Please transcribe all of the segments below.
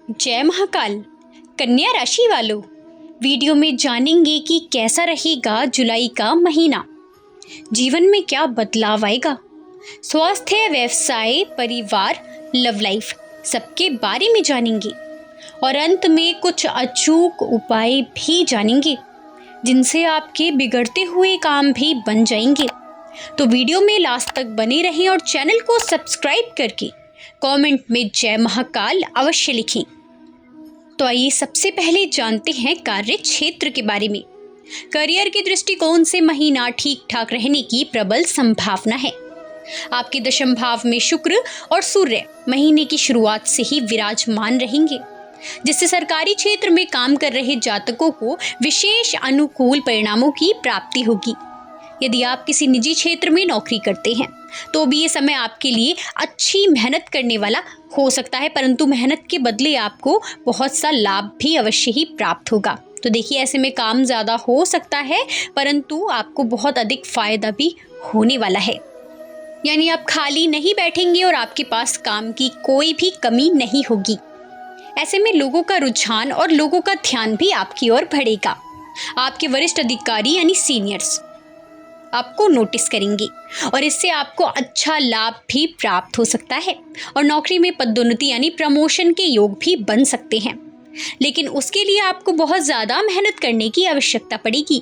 जय महाकाल। कन्या राशि वालों, वीडियो में जानेंगे कि कैसा रहेगा जुलाई का महीना। जीवन में क्या बदलाव आएगा, स्वास्थ्य, व्यवसाय, परिवार, लव लाइफ, सबके बारे में जानेंगे। और अंत में कुछ अचूक उपाय भी जानेंगे जिनसे आपके बिगड़ते हुए काम भी बन जाएंगे। तो वीडियो में लास्ट तक बने रहें और चैनल को सब्सक्राइब करके कमेंट में जय महाकाल अवश्य लिखें। तो आइए सबसे पहले जानते हैं कार्य क्षेत्र के बारे में। करियर के दृष्टिकोण से महीना ठीक ठाक रहने की प्रबल संभावना है। आपके दशम भाव में शुक्र और सूर्य महीने की शुरुआत से ही विराजमान रहेंगे, जिससे सरकारी क्षेत्र में काम कर रहे जातकों को विशेष अनुकूल परिणामों की प्राप्ति होगी। यदि आप किसी निजी क्षेत्र में नौकरी करते हैं तो भी ये समय आपके लिए अच्छी मेहनत करने वाला हो सकता है, परंतु मेहनत के बदले आपको बहुत सा लाभ भी अवश्य ही प्राप्त होगा। तो देखिए, ऐसे में काम ज़्यादा हो सकता है परंतु आपको बहुत अधिक फायदा भी होने वाला है। यानी आप खाली नहीं बैठेंगे और आपके पास काम की कोई भी कमी नहीं होगी। ऐसे में लोगों का रुझान और लोगों का ध्यान भी आपकी ओर बढ़ेगा। आपके वरिष्ठ अधिकारी यानी सीनियर्स आपको नोटिस करेंगे और इससे आपको अच्छा लाभ भी प्राप्त हो सकता है और नौकरी में पदोन्नति यानी प्रमोशन के योग भी बन सकते हैं। लेकिन उसके लिए आपको बहुत ज़्यादा मेहनत करने की आवश्यकता पड़ेगी।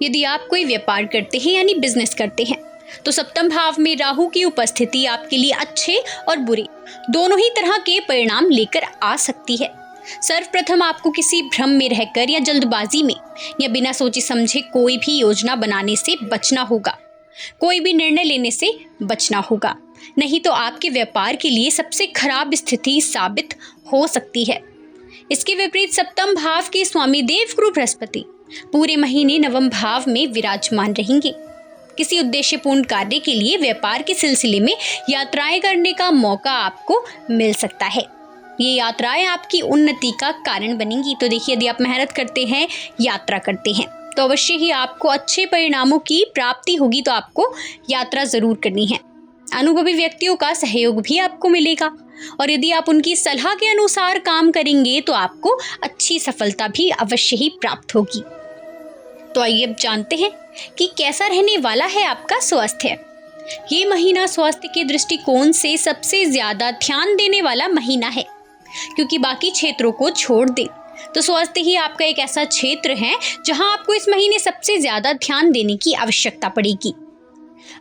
यदि आप कोई व्यापार करते हैं यानी बिजनेस करते हैं तो सप्तम भाव में राहु की उपस्थिति आपके लिए अच्छे और बुरे दोनों ही तरह के परिणाम लेकर आ सकती है। सर्वप्रथम आपको किसी भ्रम में रहकर या जल्दबाजी में या बिना सोचे समझे कोई भी योजना बनाने से बचना होगा। कोई भी निर्णय लेने से बचना होगा, नहीं तो आपके व्यापार के लिए सबसे खराब स्थिति साबित हो सकती है। इसके विपरीत सप्तम भाव के स्वामी देवगुरु बृहस्पति पूरे महीने नवम भाव में विराजमान रहेंगे। किसी उद्देश्यपूर्ण कार्य के लिए व्यापार के सिलसिले में यात्राएं करने का मौका आपको मिल सकता है। ये यात्राएं आपकी उन्नति का कारण बनेंगी। तो देखिए, यदि आप मेहनत करते हैं, यात्रा करते हैं तो अवश्य ही आपको अच्छे परिणामों की प्राप्ति होगी। तो आपको यात्रा जरूर करनी है। अनुभवी व्यक्तियों का सहयोग भी आपको मिलेगा और यदि आप उनकी सलाह के अनुसार काम करेंगे तो आपको अच्छी सफलता भी अवश्य ही प्राप्त होगी। तो आइए अब जानते हैं कि कैसा रहने वाला है आपका स्वास्थ्य। ये महीना स्वास्थ्य के दृष्टिकोण से सबसे ज्यादा ध्यान देने वाला महीना है, क्योंकि बाकी क्षेत्रों को छोड़ दें तो स्वास्थ्य ही आपका एक ऐसा क्षेत्र है जहां आपको इस महीने सबसे ज्यादा ध्यान देने की आवश्यकता पड़ेगी।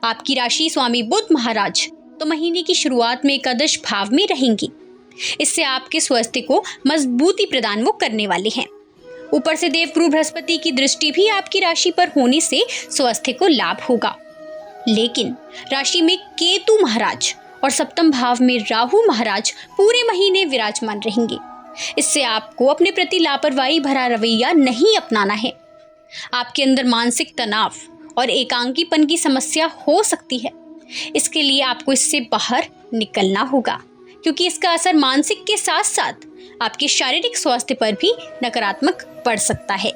आपकी राशि स्वामी बुध महाराज तो महीने की शुरुआत में एकादश भाव में रहेंगे। इससे आपके स्वास्थ्य को मजबूती प्रदान वो करने वाले हैं। ऊपर से देवगुरु बृहस्पति की दृष्टि भी आपकी राशि पर होने से स्वास्थ्य को लाभ होगा। लेकिन राशि में केतु महाराज और सप्तम भाव में राहु महाराज पूरे महीने विराजमान रहेंगे। इससे आपको अपने प्रति लापरवाही भरा रवैया नहीं अपनाना है। आपके अंदर मानसिक तनाव और एकांकीपन की समस्या हो सकती है। इसके लिए आपको इससे बाहर निकलना होगा, क्योंकि इसका असर मानसिक के साथ साथ आपके शारीरिक स्वास्थ्य पर भी नकारात्मक पड़ सकता है।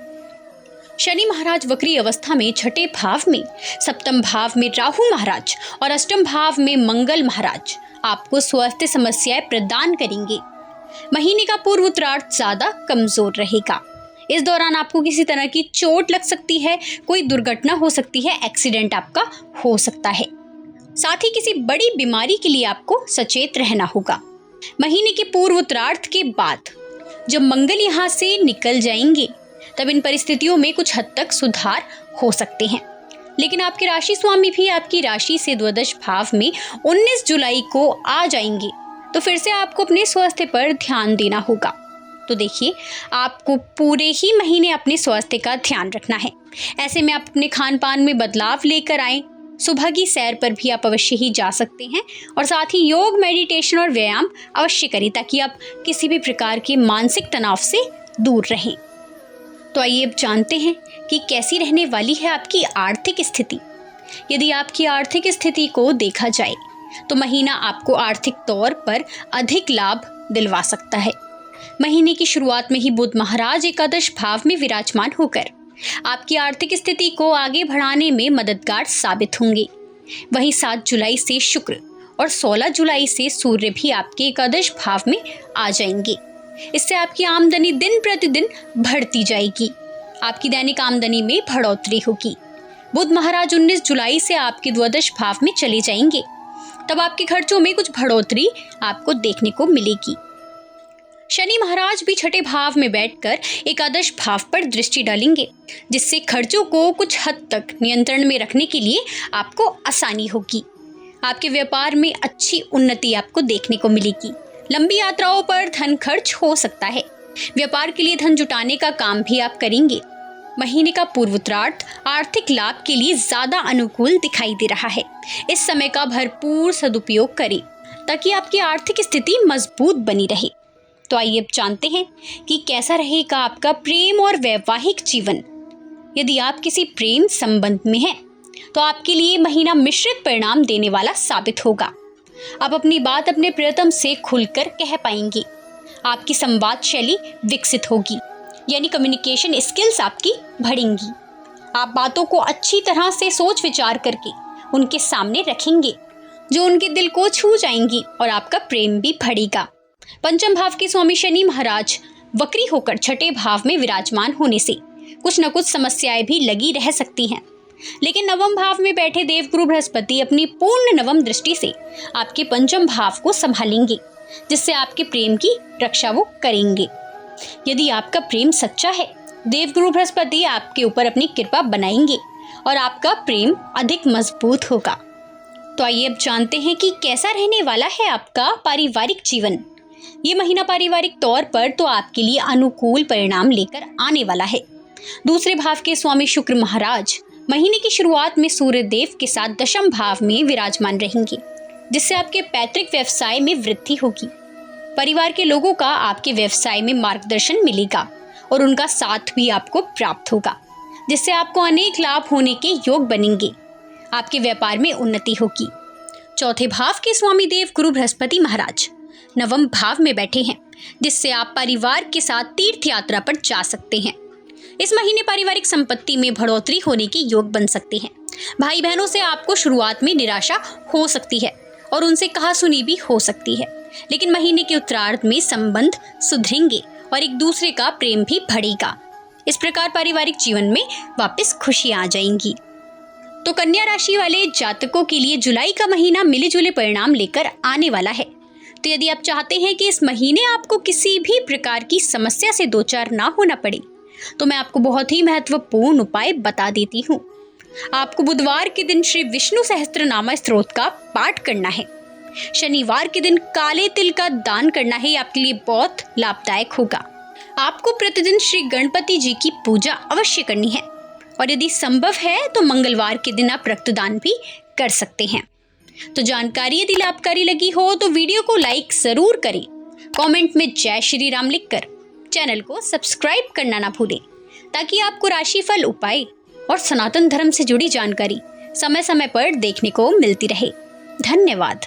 शनि महाराज वक्री अवस्था में छठे भाव में, सप्तम भाव में राहु महाराज और अष्टम भाव में मंगल महाराज आपको स्वास्थ्य समस्याएं प्रदान करेंगे। महीने का पूर्व उत्तरार्ध ज्यादा कमजोर रहेगा। इस दौरान आपको किसी तरह की चोट लग सकती है, कोई दुर्घटना हो सकती है, एक्सीडेंट आपका हो सकता है। साथ ही किसी बड़ी बीमारी के लिए आपको सचेत रहना होगा। महीने के पूर्व उत्तरार्ध के बाद जब मंगल यहाँ से निकल जाएंगे तब इन परिस्थितियों में कुछ हद तक सुधार हो सकते हैं। लेकिन आपके राशि स्वामी भी आपकी राशि से द्वादश भाव में 19 जुलाई को आ जाएंगे, तो फिर से आपको अपने स्वास्थ्य पर ध्यान देना होगा। तो देखिए, आपको पूरे ही महीने अपने स्वास्थ्य का ध्यान रखना है। ऐसे में आप अपने खान पान में बदलाव लेकर आए। सुबह की सैर पर भी आप अवश्य ही जा सकते हैं और साथ ही योग, मेडिटेशन और व्यायाम अवश्य करें, ताकि आप किसी भी प्रकार के मानसिक तनाव से दूर रहें। तो आइए अब जानते हैं कि कैसी रहने वाली है आपकी आर्थिक स्थिति। यदि आपकी आर्थिक स्थिति को देखा जाए तो महीना आपको आर्थिक तौर पर अधिक लाभ दिलवा सकता है। महीने की शुरुआत में ही बुध महाराज एकादश भाव में विराजमान होकर आपकी आर्थिक स्थिति को आगे बढ़ाने में मददगार साबित होंगे। वहीं 7 जुलाई से शुक्र और 16 जुलाई से सूर्य भी आपके एकादश भाव में आ जाएंगे। इससे आपकी आमदनी दिन प्रतिदिन बढ़ती जाएगी। आपकी दैनिक आमदनी में बढ़ोतरी होगी। बुध महाराज 19 जुलाई से आपके द्वादश भाव में चले जाएंगे। तब आपके खर्चों में कुछ बढ़ोतरी आपको देखने को मिलेगी। शनि महाराज भी छठे भाव में बैठकर एकादश भाव पर दृष्टि डालेंगे, जिससे खर्चों को कुछ हद तक नियंत्रण में रखने के लिए आपको आसानी होगी। आपके व्यापार में अच्छी उन्नति आपको देखने को मिलेगी। लंबी यात्राओं पर धन खर्च हो सकता है। व्यापार के लिए धन जुटाने का काम भी आप करेंगे। महीने का पूर्वोत्तरार्ध आर्थिक लाभ के लिए ज्यादा अनुकूल दिखाई दे रहा है। इस समय का भरपूर सदुपयोग करें ताकि आपकी आर्थिक स्थिति मजबूत बनी रहे। तो आइए अब जानते हैं कि कैसा रहेगा आपका प्रेम और वैवाहिक जीवन। यदि आप किसी प्रेम संबंध में हैं, तो आपके लिए महीना मिश्रित परिणाम देने वाला साबित होगा। आप अपनी बात अपने प्रियतम से खुलकर कह पाएंगे। आपकी संवाद शैली विकसित होगी, यानी कम्युनिकेशन स्किल्स आपकी बढ़ेंगी। आप बातों को अच्छी तरह से सोच विचार करके उनके सामने रखेंगे, जो उनके दिल को छू जाएंगी और आपका प्रेम भी बढ़ेगा। पंचम भाव के स्वामी शनि महाराज वक्री होकर छठे भाव में विराजमान होने से कुछ न कुछ समस्याएं भी लगी रह सकती हैं, लेकिन नवम भाव में बैठे देवगुरु बृहस्पति अपनी पूर्ण नवम दृष्टि से आपके पंचम भाव को संभालेंगे, जिससे आपके प्रेम की रक्षा वो करेंगे। यदि आपका प्रेम सच्चा है, देवगुरु बृहस्पति आपके ऊपर अपनी कृपा बनाएंगे और आपका प्रेम अधिक मजबूत होगा। तो आइए अब जानते हैं कि कैसा रहने वाला है आपका पारिवारिक जीवन। ये महीना पारिवारिक तौर पर तो आपके लिए अनुकूल परिणाम लेकर आने वाला है। दूसरे भाव के स्वामी शुक्र महाराज महीने की शुरुआत में सूर्य देव के साथ दशम भाव में विराजमान रहेंगे, जिससे आपके पैतृक व्यवसाय में वृद्धि होगी। परिवार के लोगों का आपके व्यवसाय में मार्गदर्शन मिलेगा और उनका साथ भी आपको प्राप्त होगा, जिससे आपको अनेक लाभ होने के योग बनेंगे। आपके व्यापार में उन्नति होगी। चौथे भाव के स्वामी देव गुरु बृहस्पति महाराज नवम भाव में बैठे हैं, जिससे आप परिवार के साथ तीर्थ यात्रा पर जा सकते हैं। इस महीने पारिवारिक संपत्ति में बढ़ोतरी होने के योग बन सकते हैं। भाई बहनों से आपको शुरुआत में निराशा हो सकती है और उनसे कहासुनी भी हो सकती है, लेकिन महीने के उत्तरार्ध में संबंध सुधरेंगे और एक दूसरे का प्रेम भी बढ़ेगा। इस प्रकार पारिवारिक जीवन में वापस खुशियां आ जाएंगी। तो कन्या राशि वाले जातकों के लिए जुलाई का महीना मिले जुले परिणाम लेकर आने वाला है। तो यदि आप चाहते हैं कि इस महीने आपको किसी भी प्रकार की समस्या से दो चार ना होना पड़े, तो मैं आपको बहुत ही महत्वपूर्ण उपाय बता देती हूँ। आपको बुधवार के दिन श्री विष्णु सहस्त्रनाम स्तोत्र का पाठ करना है। शनिवार के दिन काले तिल का दान करना है। आपके लिए बहुत लाभदायक होगा। आपको प्रतिदिन श्री गणपति जी की पूजा अवश्य करनी है और यदि संभव है तो मंगलवार के दिन आप रक्तदान भी कर सकते हैं। तो जानकारी यदि लाभकारी लगी हो तो वीडियो को लाइक जरूर करें। कमेंट में जय श्री राम लिखकर चैनल को सब्सक्राइब करना ना भूलें, ताकि आपको राशिफल उपाय और सनातन धर्म से जुड़ी जानकारी समय समय पर देखने को मिलती रहे। धन्यवाद।